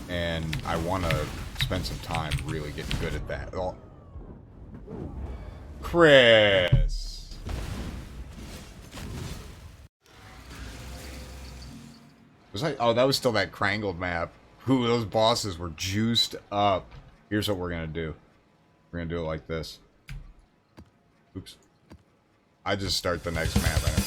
and I want to spend some time really getting good at that. Oh. Chris! Was I? Oh, that was still that Krangle map. Ooh, those bosses were juiced up. Here's what we're gonna do. We're gonna do it like this. Oops. I just start the next map. I don't care.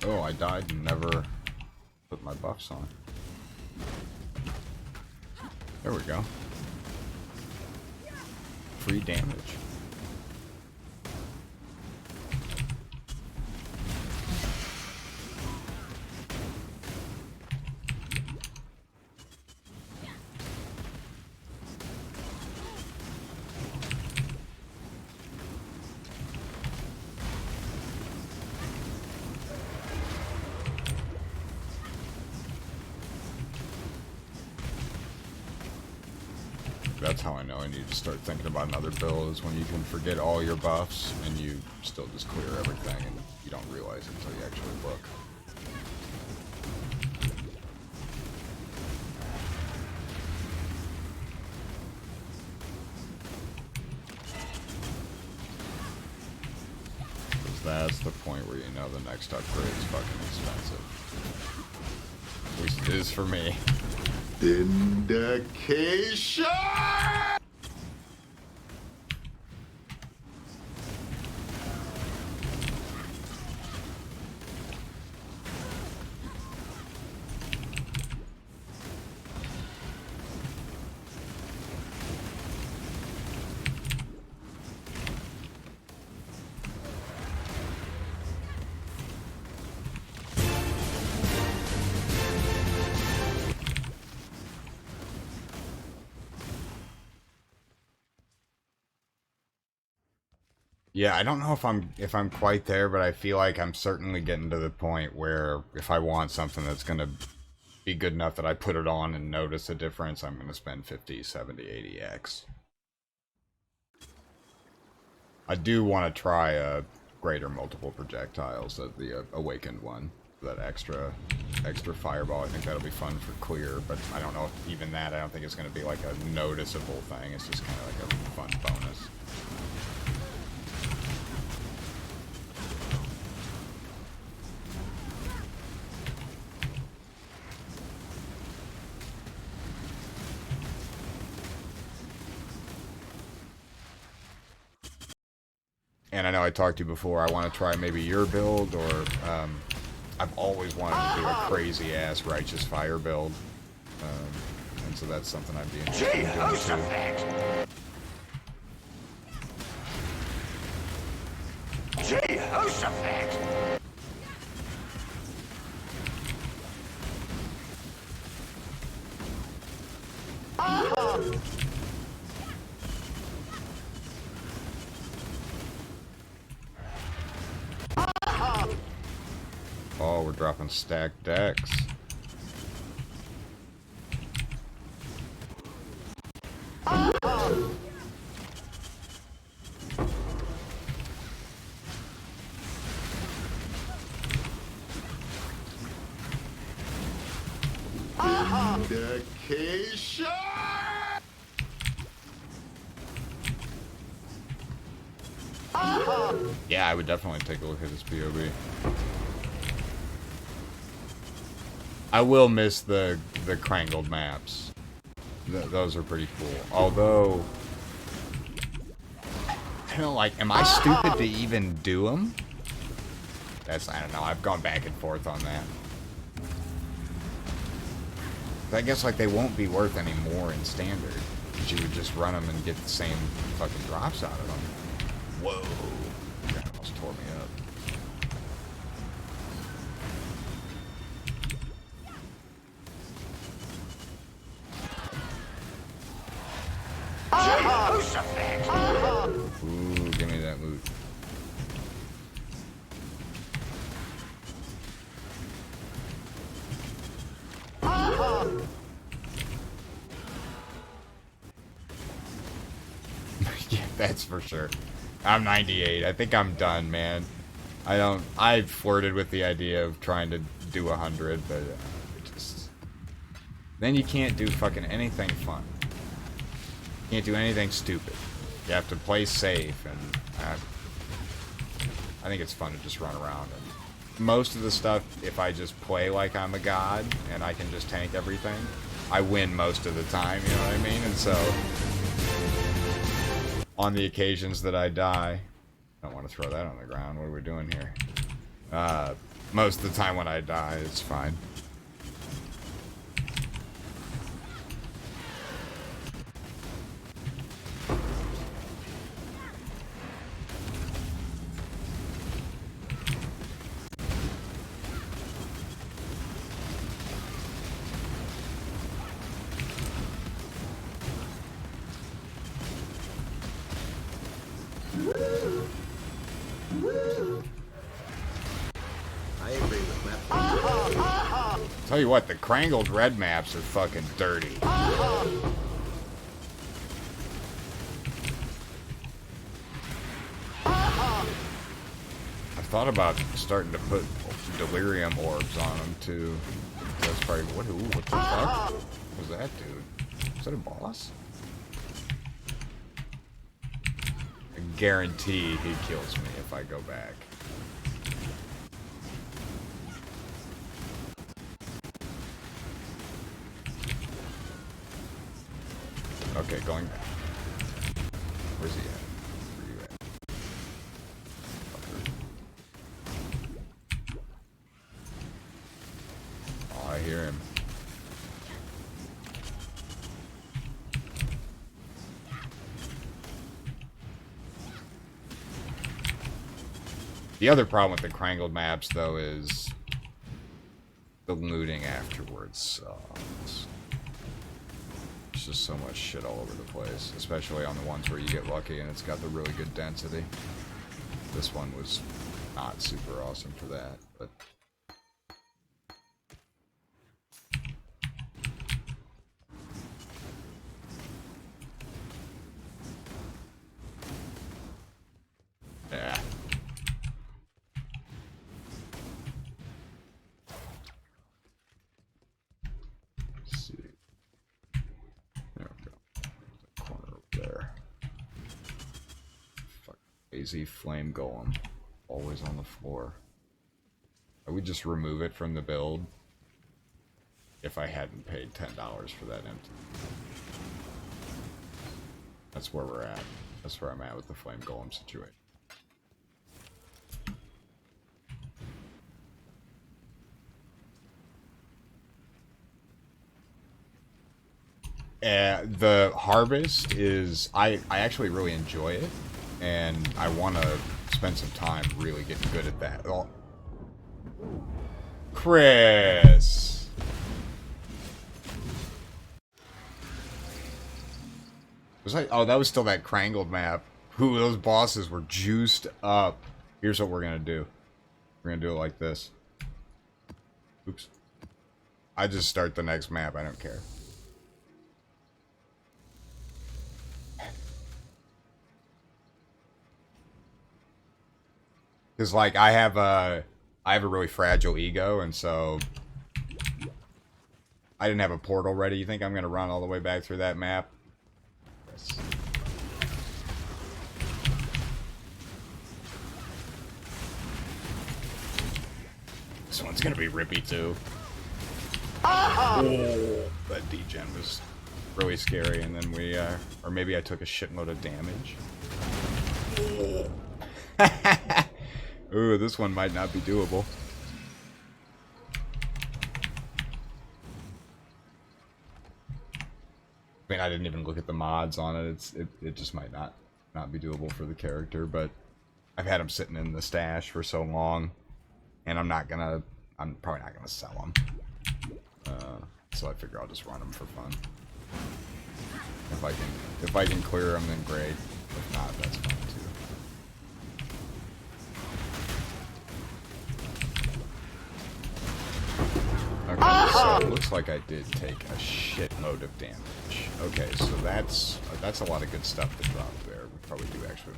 Oh, I died and never put my buffs on. There we go. Free damage. That's how I know I need to start thinking about another build, is when you can forget all your buffs and you still just clear everything and you don't realize it until you actually look. Because that's the point where you know the next upgrade is fucking expensive. At least it is for me. Vindication! Yeah, I don't know if I'm quite there, but I feel like I'm certainly getting to the point where if I want something that's going to be good enough that I put it on and notice a difference, I'm going to spend 50, 70, 80x. I do want to try greater multiple projectiles, the awakened one. That extra fireball. I think that'll be fun for clear, but I don't know if even that, I don't think it's going to be like a noticeable thing. It's just kind of like a fun bonus. And I know I talked to you before, I want to try maybe your build, or I've always wanted to do a crazy-ass Righteous Fire build. And so that's something I'd be interested in doing too. Jehoshaphat! Oh, we're dropping stacked decks. Vindication! Yeah, I would definitely take a look at his POV. I will miss the Krangled maps. Those are pretty cool. Although, I don't like, am I stupid to even do them? I don't know, I've gone back and forth on that. I guess, like, they won't be worth any more in Standard. Because you would just run them and get the same fucking drops out of them. Whoa. That almost tore me up. Ooh, give me that loot. That's for sure. I'm 98. I think I'm done, man. I flirted with the idea of trying to do 100, but just... Then you can't do fucking anything fun. You can't do anything stupid. You have to play safe, and I think it's fun to just run around. And most of the stuff, if I just play like I'm a god, and I can just tank everything, I win most of the time, you know what I mean? And so, on the occasions that I die... I don't want to throw that on the ground. What are we doing here? Most of the time when I die, it's fine. Tell you what, the Krangled red maps are fucking dirty. I thought about starting to put delirium orbs on them too. That's probably what the fuck was that, dude? Is that a boss? I guarantee he kills me if I go back. Okay, going back. Where's he at? Where you at? Fucker. Oh, I hear him. The other problem with the Krangled maps, though, is the looting afterwards sucks. There's just so much shit all over the place, especially on the ones where you get lucky and it's got the really good density. This one was not super awesome for that, but... yeah. Let's see. There we go. The corner over there. Fuck. Lazy flame golem. Always on the floor. I would just remove it from the build if I hadn't paid $10 for that empty. That's where we're at. That's where I'm at with the flame golem situation. The harvest is... I actually really enjoy it, and I want to spend some time really getting good at that. Oh. Chris! Was that... oh, that was still that Krangled map. Ooh, those bosses were juiced up. Here's what we're gonna do. We're gonna do it like this. Oops. I just start the next map, I don't care. Because, like, I have a really fragile ego, and so I didn't have a portal ready. You think I'm going to run all the way back through that map? Yes. This one's going to be rippy, too. Oh, that degen was really scary, and then we, or maybe I took a shitload of damage. Ooh, this one might not be doable. I mean, I didn't even look at the mods on it. It just might not be doable for the character, but I've had them sitting in the stash for so long, and I'm probably not gonna sell them. So I figure I'll just run them for fun. If I can clear them, then great. If not, that's fine too. Okay, so it looks like I did take a shitload of damage. Okay, so that's a lot of good stuff to drop there. We Probably do actually.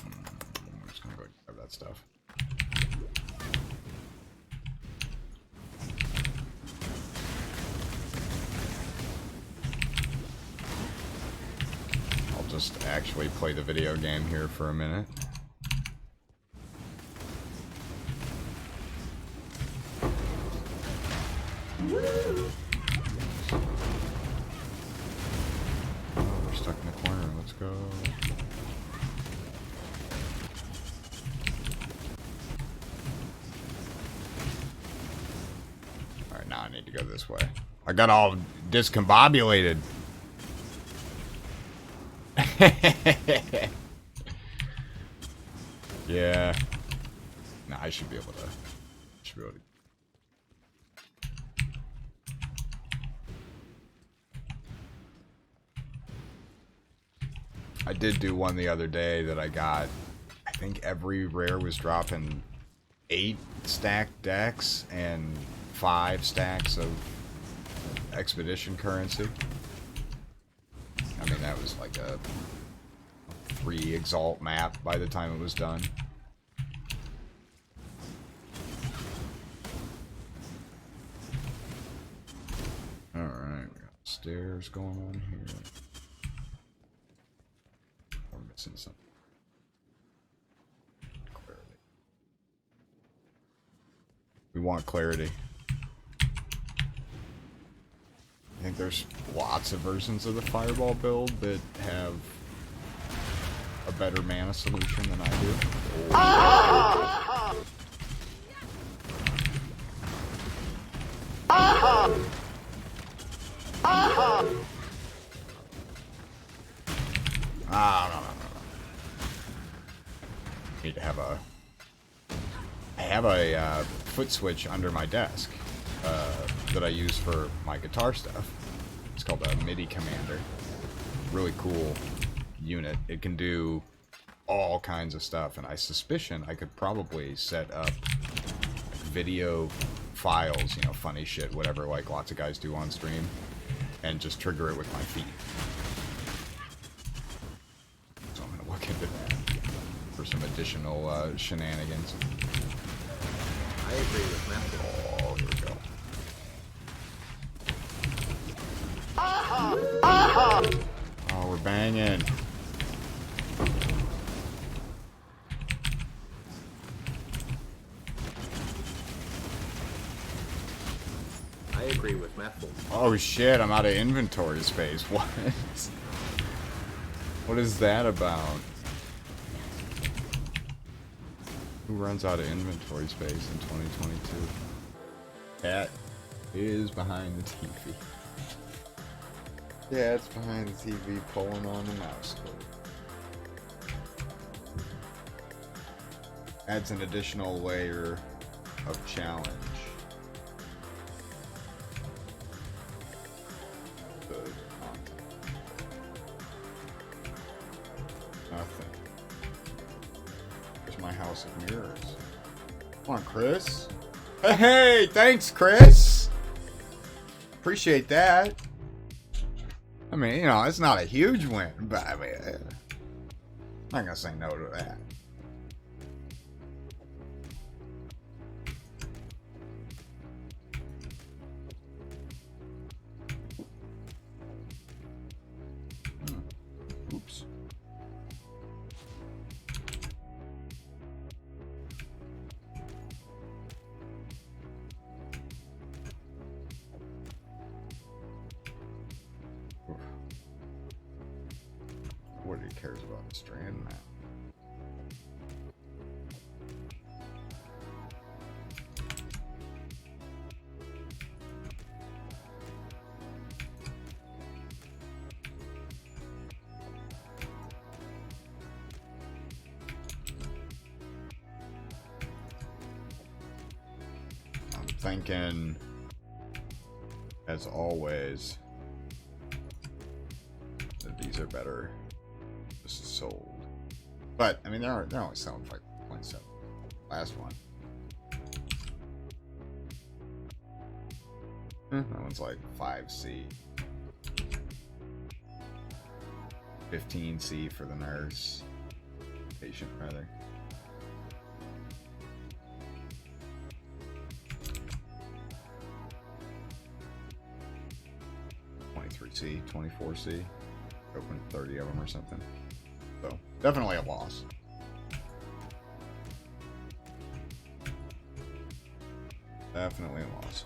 I'm just gonna go grab that stuff. I'll just actually play the video game here for a minute. Oh, we're stuck in the corner. Let's go. Alright, now I need to go this way. I got all discombobulated. Yeah. Nah, I should be able to. I did do one the other day that I got. I think every rare was dropping 8 stacked decks and 5 stacks of expedition currency. I mean, that was like a 3 exalt map by the time it was done. Alright, we got stairs going on here. We're missing something. Clarity. We want clarity. I think there's lots of versions of the Fireball build that have a better mana solution than I do. No. Need to have a... I have a foot switch under my desk that I use for my guitar stuff. It's called a MIDI Commander. Really cool unit. It can do all kinds of stuff, and I suspicion I could probably set up video files, you know, funny shit, whatever, like lots of guys do on stream, and just trigger it with my feet. So I'm gonna look into that for some additional shenanigans. I agree with Matthew. Oh, here we go. Oh, we're banging. I agree with Matthew. Oh shit, I'm out of inventory space. What? What is that about? Who runs out of inventory space in 2022? Cat is behind the TV. Yeah, it's behind the TV pulling on the mouse cord. Adds an additional layer of challenge. The content. Nothing. There's my house of mirrors. Come on, Chris. Hey, thanks, Chris. Appreciate that. I mean, you know, it's not a huge win, but I mean, I'm not gonna say no to that. Oops. What he cares about the strand map. I'm thinking, as always, that these are better. This is sold, but I mean they're only selling for like 0.7. Last one, that one's like 5C. 15C for the nurse. Patient, rather. C, 24C. Open 30 of them or something. So, definitely a loss. Definitely a loss.